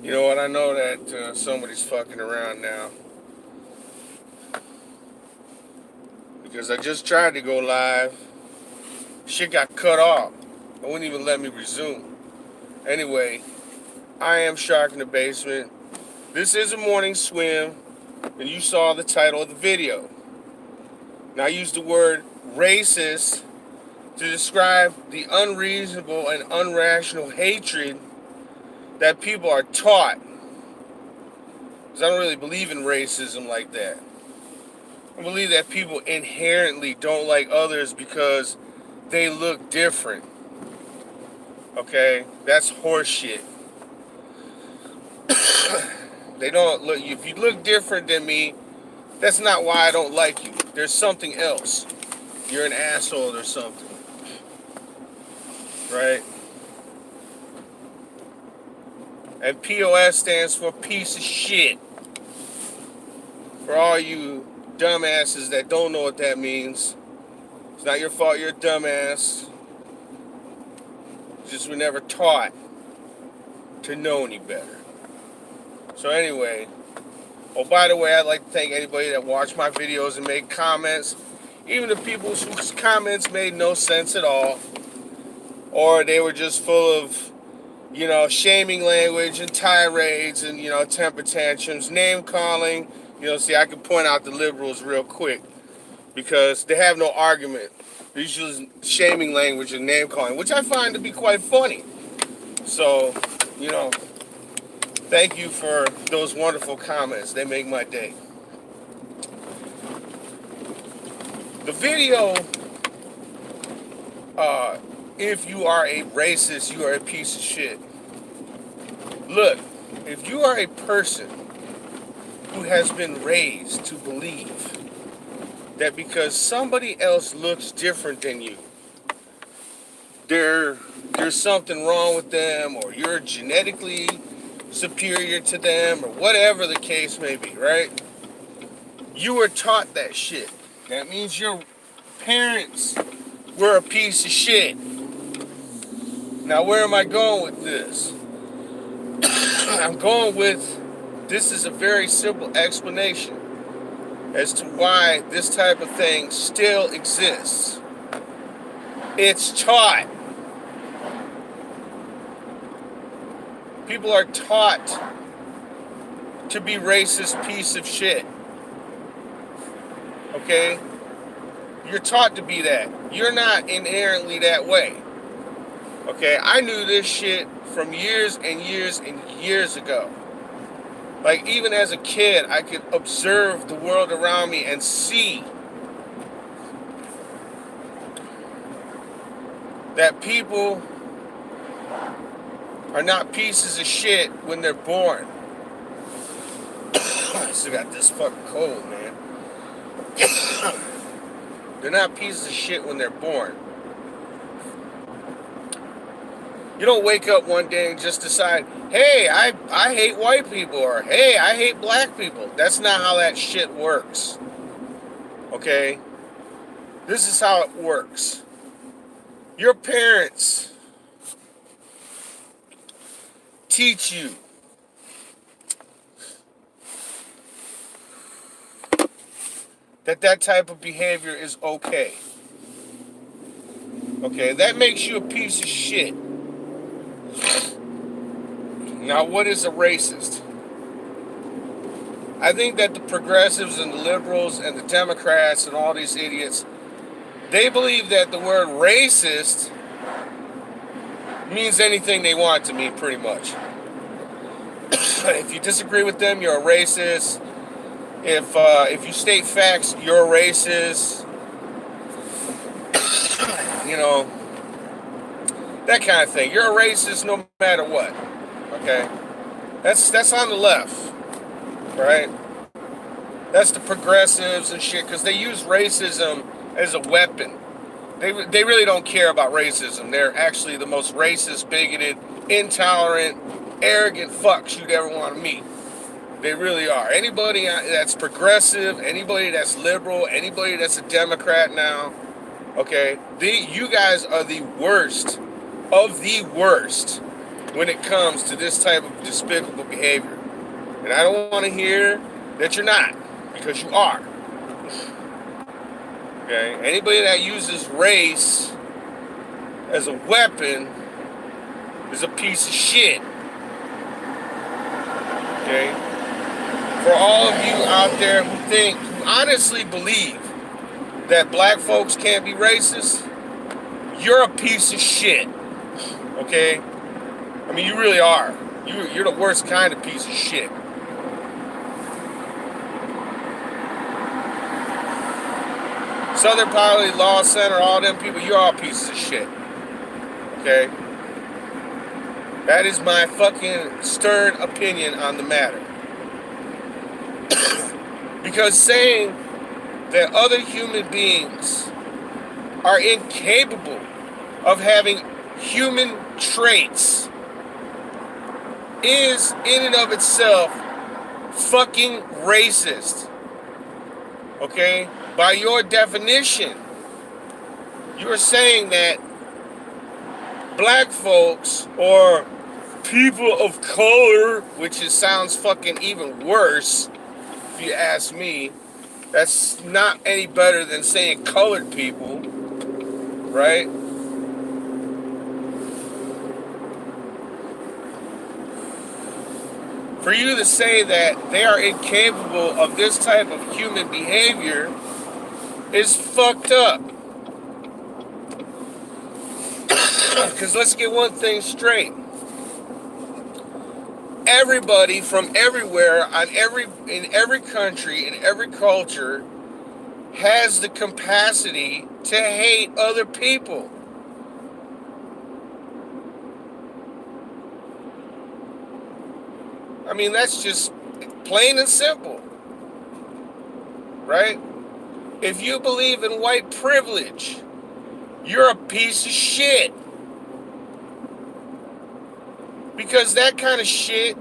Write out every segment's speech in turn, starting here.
You know what? I know that somebody's fucking around now because I just tried to go live. Shit got cut off. It wouldn't even let me resume. Anyway, I am Shark in the Basement. This is a morning swim, and you saw the title of the video. Now, I used the word racist to describe the unreasonable and irrational hatred that people are taught. Because I don't really believe in racism like that. I believe that people inherently don't like others because they look different. Okay? That's horseshit. They don't look, if you look different than me, that's not why I don't like you. There's something else. You're an asshole or something. Right? And POS stands for piece of shit. For all you dumbasses that don't know what that means, it's not your fault you're a dumbass. It's just we're never taught to know any better. So anyway, oh, by the way, I'd like to thank anybody that watched my videos and made comments, even the people whose comments made no sense at all, or they were just full of, shaming language and tirades and, temper tantrums, name calling. See, I can point out the liberals real quick because they have no argument. They're just shaming language and name calling, which I find to be quite funny. So, thank you for those wonderful comments. They make my day. The video, if you are a racist, you are a piece of shit. Look, if you are a person who has been raised to believe that because somebody else looks different than you, there's something wrong with them, or you're genetically superior to them, or whatever the case may be, right? You were taught that shit. That means your parents were a piece of shit. Now, where am I going with this? I'm going with, this is a very simple explanation as to why this type of thing still exists. It's taught. People are taught to be racist piece of shit. Okay? You're taught to be that. You're not inherently that way. Okay? I knew this shit from years and years and years ago. Like, even as a kid, I could observe the world around me and see that people are not pieces of shit when they're born. I still got this fucking cold, man. They're not pieces of shit when they're born. You don't wake up one day and just decide, hey, I hate white people, or hey, I hate black people. That's not how that shit works. Okay? This is how it works. Your parents teach you that type of behavior is okay. Okay, that makes you a piece of shit. Now, what is a racist? I think that the progressives and the liberals and the Democrats and all these idiots, they believe that the word racist means anything they want to mean, pretty much. If you disagree with them, you're a racist. If you state facts, you're a racist. That kind of thing. You're a racist no matter what. Okay? That's on the left. Right? That's the progressives and shit, because they use racism as a weapon. They really don't care about racism. They're actually the most racist, bigoted, intolerant, arrogant fucks you'd ever want to meet. They really are. Anybody that's progressive, anybody that's liberal, anybody that's a Democrat now, okay, you guys are the worst of the worst. when it comes to this type of despicable behavior. And I don't want to hear that you're not, because you are. Okay? Anybody that uses race as a weapon is a piece of shit. Okay? For all of you out there who honestly believe that black folks can't be racist, you're a piece of shit. Okay? I mean, you really are. You're the worst kind of piece of shit. Southern Poverty Law Center, all them people, you're all pieces of shit. Okay? That is my fucking stern opinion on the matter. Because saying that other human beings are incapable of having human traits is in and of itself fucking racist. Okay? By your definition, you're saying that black folks or people of color, which sounds fucking even worse, if you ask me, that's not any better than saying colored people, right? For you to say that they are incapable of this type of human behavior is fucked up. Because let's get one thing straight. Everybody from everywhere, in every country, in every culture, has the capacity to hate other people. I mean, that's just plain and simple, right? If you believe in white privilege, you're a piece of shit. Because that kind of shit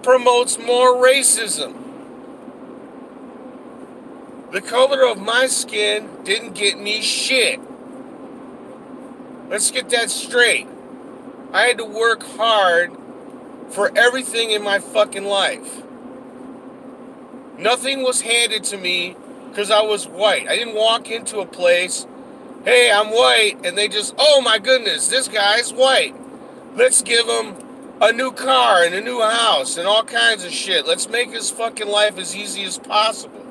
promotes more racism. The color of my skin didn't get me shit. Let's get that straight. I had to work hard for everything in my fucking life. Nothing was handed to me because I was white. I didn't walk into a place, hey, I'm white, and they just, oh my goodness, this guy's white. Let's give him a new car and a new house and all kinds of shit. Let's make his fucking life as easy as possible.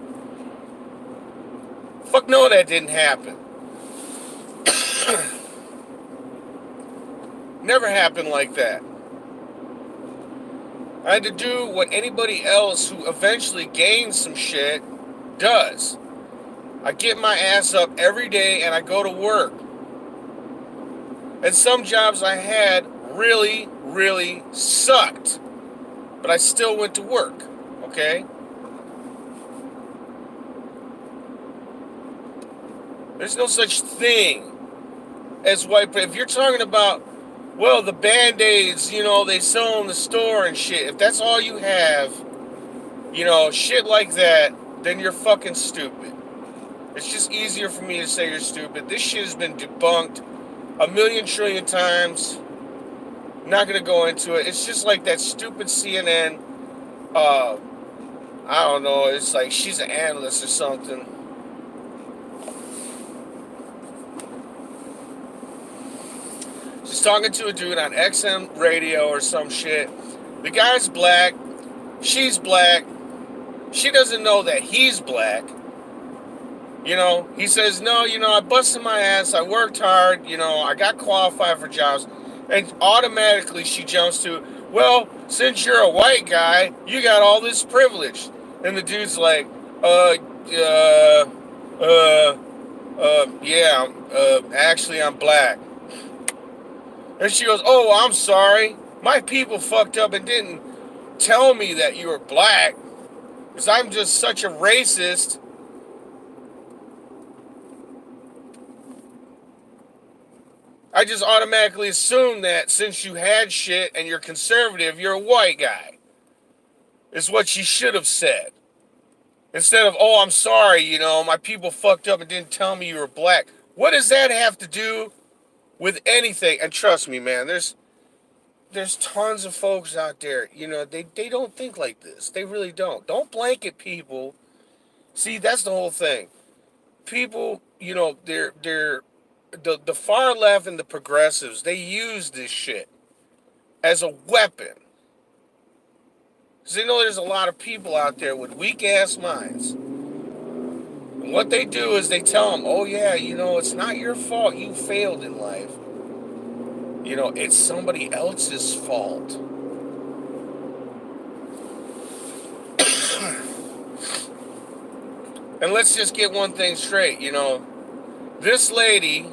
Fuck no, that didn't happen. Never happened like that. I had to do what anybody else who eventually gains some shit does. I get my ass up every day and I go to work. And some jobs I had really, really sucked. But I still went to work, okay? There's no such thing as white. If you're talking about, well, the Band-Aids, they sell in the store and shit. If that's all you have, shit like that, then you're fucking stupid. It's just easier for me to say you're stupid. This shit has been debunked a million trillion times. Not going to go into it. It's just like that stupid CNN, I don't know, it's like she's an analyst or something. She's talking to a dude on XM radio or some shit. The guy's black. She's black. She doesn't know that he's black. He says, no, I busted my ass. I worked hard. I got qualified for jobs. And automatically she jumps to, well, since you're a white guy, you got all this privilege. And the dude's like, actually I'm black. And she goes, oh, I'm sorry. My people fucked up and didn't tell me that you were black. Because I'm just such a racist. I just automatically assume that since you had shit and you're conservative, you're a white guy. Is what she should have said. Instead of, oh, I'm sorry, my people fucked up and didn't tell me you were black. What does that have to do with anything? And trust me, man, there's there's tons of folks out there, they don't think like this. They really don't. Don't blanket people. See, that's the whole thing. People, they're the far left and the progressives, they use this shit as a weapon. Because they know there's a lot of people out there with weak ass minds. And what they do is they tell them, oh yeah, it's not your fault you failed in life. It's somebody else's fault. And let's just get one thing straight, this lady,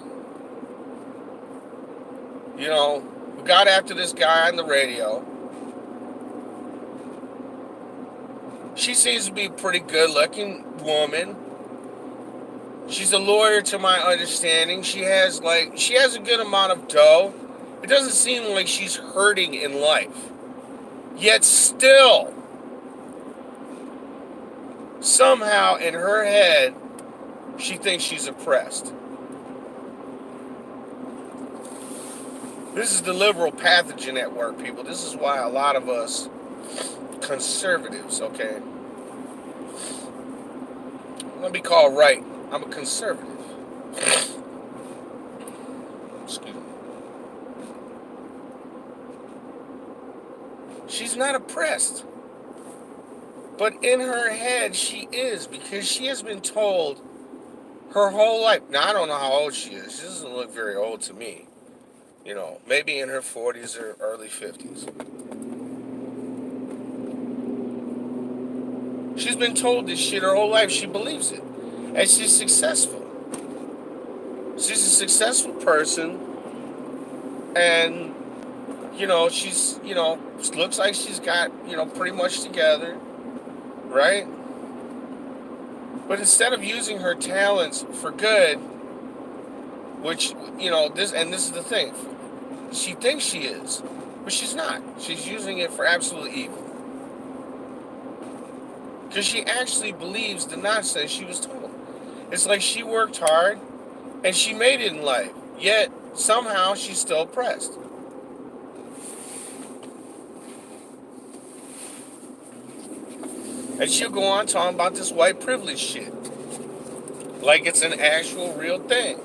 who got after this guy on the radio, she seems to be a pretty good looking woman. She's a lawyer to my understanding. She has a good amount of dough. It doesn't seem like she's hurting in life. Yet still, somehow in her head, she thinks she's oppressed. This is the liberal pathogen at work, people. This is why a lot of us conservatives, okay? I'm gonna be called right. I'm a conservative. Excuse me. She's not oppressed. But in her head, she is, because she has been told her whole life. Now, I don't know how old she is. She doesn't look very old to me. Maybe in her 40s or early 50s. She's been told this shit her whole life. She believes it. And she's successful. She's a successful person. And, she's, looks like she's got, pretty much together. Right? But instead of using her talents for good, which, this is the thing. She thinks she is, but she's not. She's using it for absolute evil. Because she actually believes the nonsense she was told. It's like she worked hard and she made it in life, yet somehow she's still oppressed. And she'll go on talking about this white privilege shit like it's an actual real thing.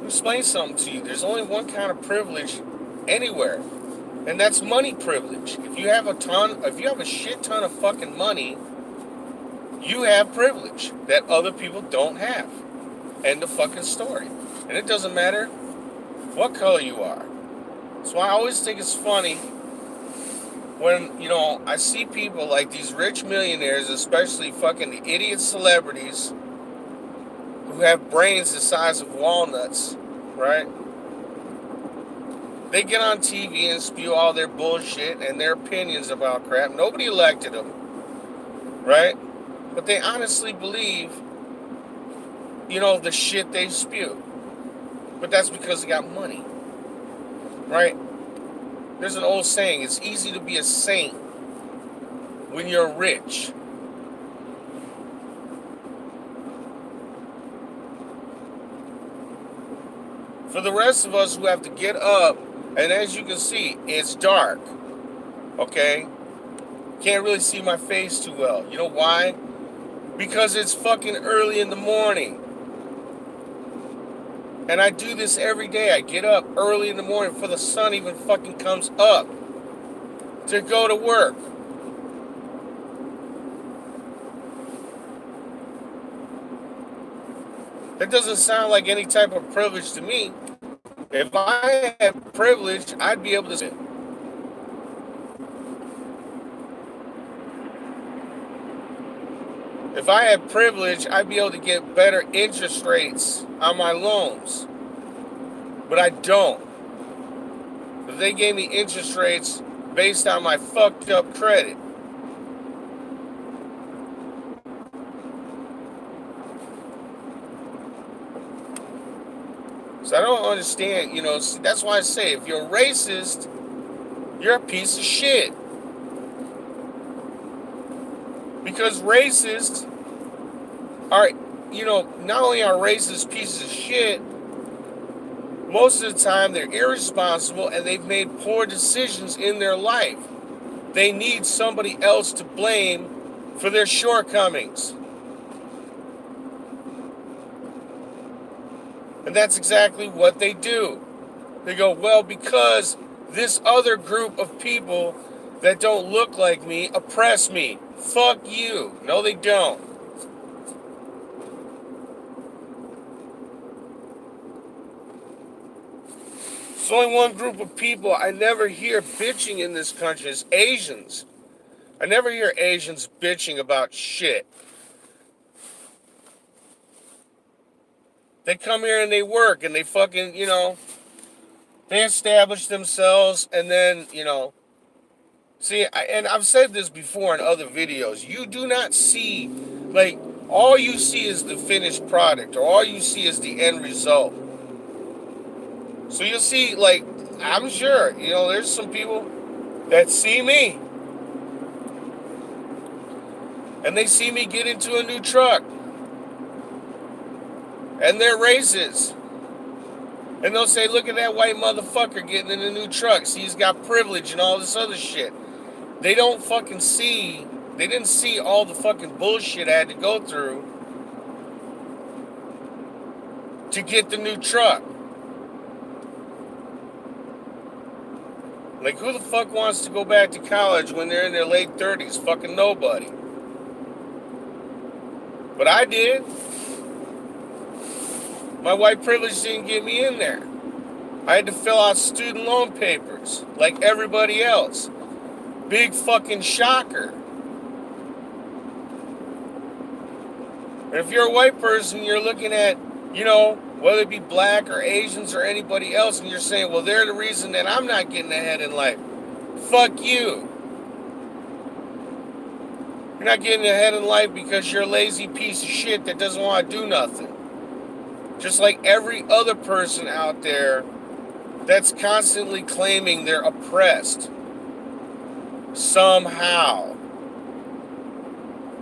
Explain something to you. There's only one kind of privilege anywhere, and that's money privilege. If you have a shit ton of fucking money, you have privilege that other people don't have. End of fucking story. And it doesn't matter what color you are. So I always think it's funny when, I see people like these rich millionaires, especially fucking the idiot celebrities who have brains the size of walnuts, right? They get on TV and spew all their bullshit and their opinions about crap. Nobody elected them, right? But they honestly believe, the shit they spew. But that's because they got money, right? There's an old saying, it's easy to be a saint when you're rich. For the rest of us who have to get up, and as you can see, it's dark, okay? Can't really see my face too well. You know why? Because it's fucking early in the morning. And I do this every day. I get up early in the morning before the sun even fucking comes up to go to work. That doesn't sound like any type of privilege to me. If I had privilege, I'd be able to. If I had privilege, I'd be able to get better interest rates on my loans. But I don't. But they gave me interest rates based on my fucked up credit. So I don't understand, that's why I say, if you're racist, you're a piece of shit. Because racists are, not only are racist pieces of shit, Most of the time, they're irresponsible and they've made poor decisions in their life. They need somebody else to blame for their shortcomings. And that's exactly what they do. They go, well, because this other group of people that don't look like me oppress me. Fuck you. No, they don't. There's only one group of people I never hear bitching in this country is Asians. I never hear Asians bitching about shit. They come here and they work and they fucking, they establish themselves and then, see, and I've said this before in other videos, you do not see, like, all you see is the finished product or all you see is the end result. So you'll see, like, I'm sure, there's some people that see me and they see me get into a new truck and their races. And they'll say, look at that white motherfucker getting in a new truck. See, he's got privilege and all this other shit. They don't fucking see, they didn't see all the fucking bullshit I had to go through to get the new truck. Like, who the fuck wants to go back to college when they're in their late 30s? Fucking nobody. But I did. My white privilege didn't get me in there. I had to fill out student loan papers like everybody else. Big fucking shocker. And if you're a white person, you're looking at, whether it be black or Asians or anybody else, and you're saying, well, they're the reason that I'm not getting ahead in life. Fuck you. You're not getting ahead in life because you're a lazy piece of shit that doesn't want to do nothing. Just like every other person out there that's constantly claiming they're oppressed. Somehow.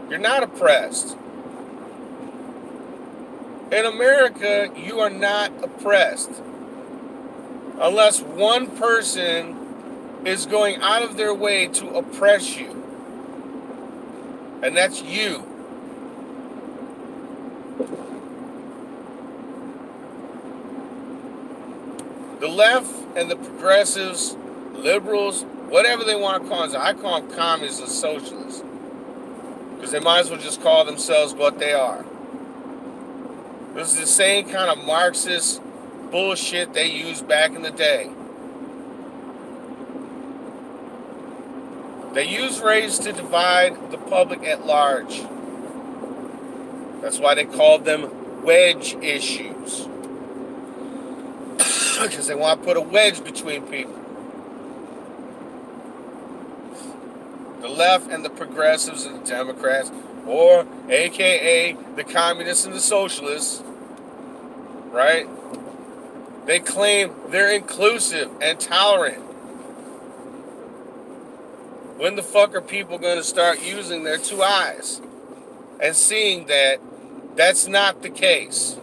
You're not oppressed. In America, you are not oppressed. Unless one person is going out of their way to oppress you. And that's you. The left and the progressives, liberals, whatever they want to call them, I call them communists and socialists. Because they might as well just call themselves what they are. This is the same kind of Marxist bullshit they used back in the day. They use race to divide the public at large. That's why they called them wedge issues. Because they want to put a wedge between people. The left and the progressives and the Democrats, or AKA the communists and the socialists, right? They claim they're inclusive and tolerant. When the fuck are people going to start using their two eyes and seeing that that's not the case?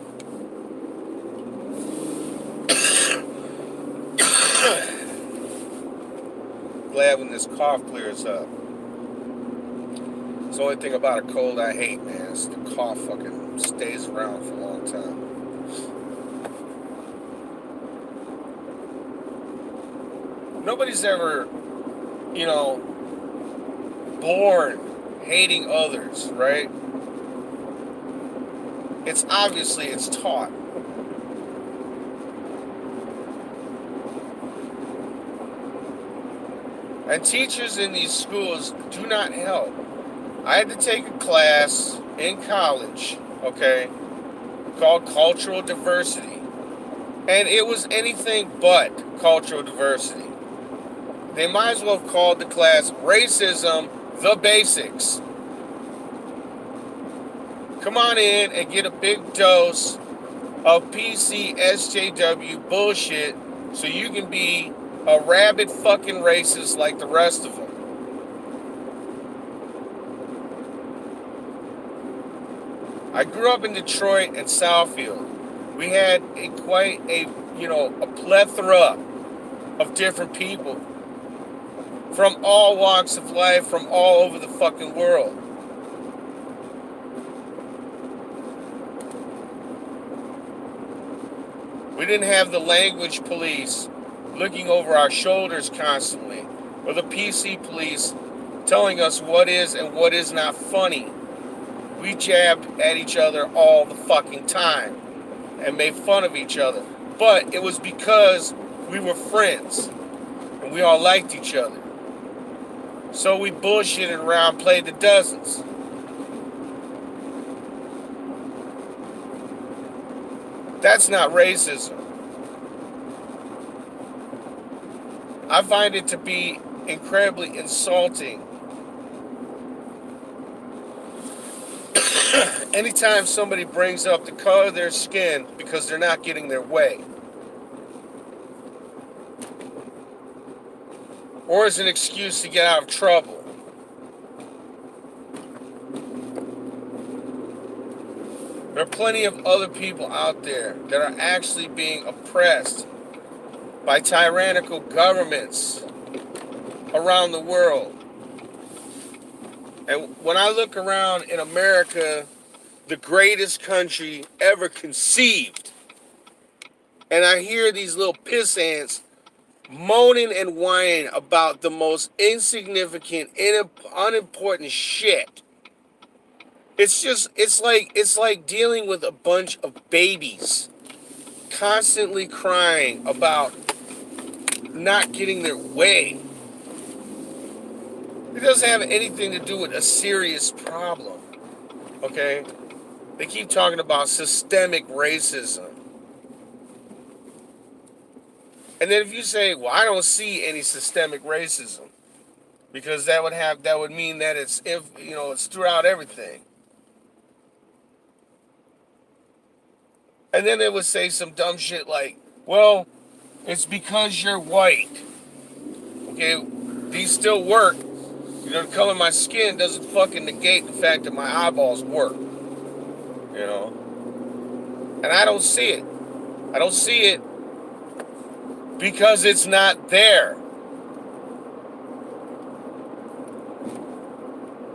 Glad when this cough clears up. It's the only thing about a cold I hate, man. It's the cough fucking stays around for a long time. Nobody's ever, born hating others, right? It's taught. And teachers in these schools do not help. I had to take a class in college, okay, called Cultural Diversity. And it was anything but cultural diversity. They might as well have called the class Racism, the Basics. Come on in and get a big dose of PC SJW bullshit so you can be a rabid fucking racist like the rest of them. I grew up in Detroit and Southfield. We had quite a a plethora of different people from all walks of life, from all over the fucking world. We didn't have the language police looking over our shoulders constantly, or the PC police telling us what is and what is not funny. We jabbed at each other all the fucking time and made fun of each other. But it was because we were friends and we all liked each other. So we bullshitted around, played the dozens. That's not racism. I find it to be incredibly insulting anytime somebody brings up the color of their skin because they're not getting their way, or as an excuse to get out of trouble. There are plenty of other people out there that are actually being oppressed by tyrannical governments around the world. And when I look around in America, the greatest country ever conceived, and I hear these little piss ants moaning and whining about the most insignificant, unimportant shit. It's like dealing with a bunch of babies constantly crying about not getting their way. It doesn't have anything to do with a serious problem, okay? They keep talking about systemic racism. And then if you say, well, I don't see any systemic racism, because that would mean that it's throughout everything. And then they would say some dumb shit like, well, it's because you're white. Okay, these still work. The color of my skin doesn't fucking negate the fact that my eyeballs work. And I don't see it. I don't see it because it's not there.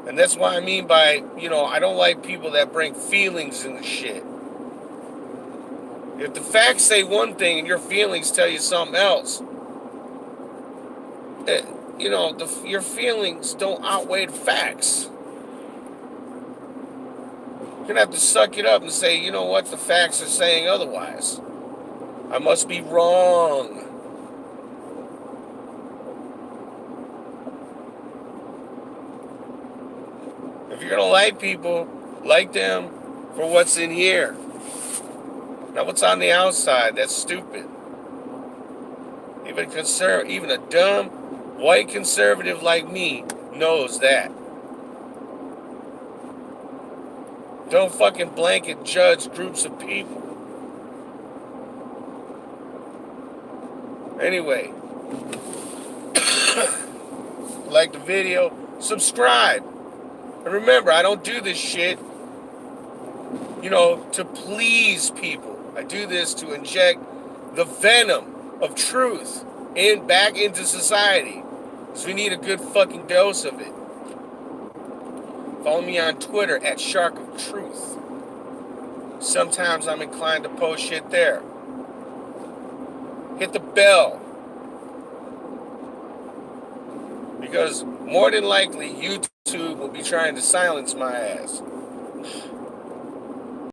And that's what I mean by, I don't like people that bring feelings into shit. If the facts say one thing and your feelings tell you something else, your feelings don't outweigh the facts. You're going to have to suck it up and say, you know what, the facts are saying otherwise. I must be wrong. If you're going to like people, like them for what's in here. Not what's on the outside. That's stupid. Even a dumb white conservative like me knows that. Don't fucking blanket judge groups of people. Anyway, like the video, subscribe. And remember, I don't do this shit, to please people. I do this to inject the venom of truth back into society. So we need a good fucking dose of it. Follow me on Twitter at Shark of Truth. Sometimes I'm inclined to post shit there. Hit the bell. Because more than likely, YouTube will be trying to silence my ass.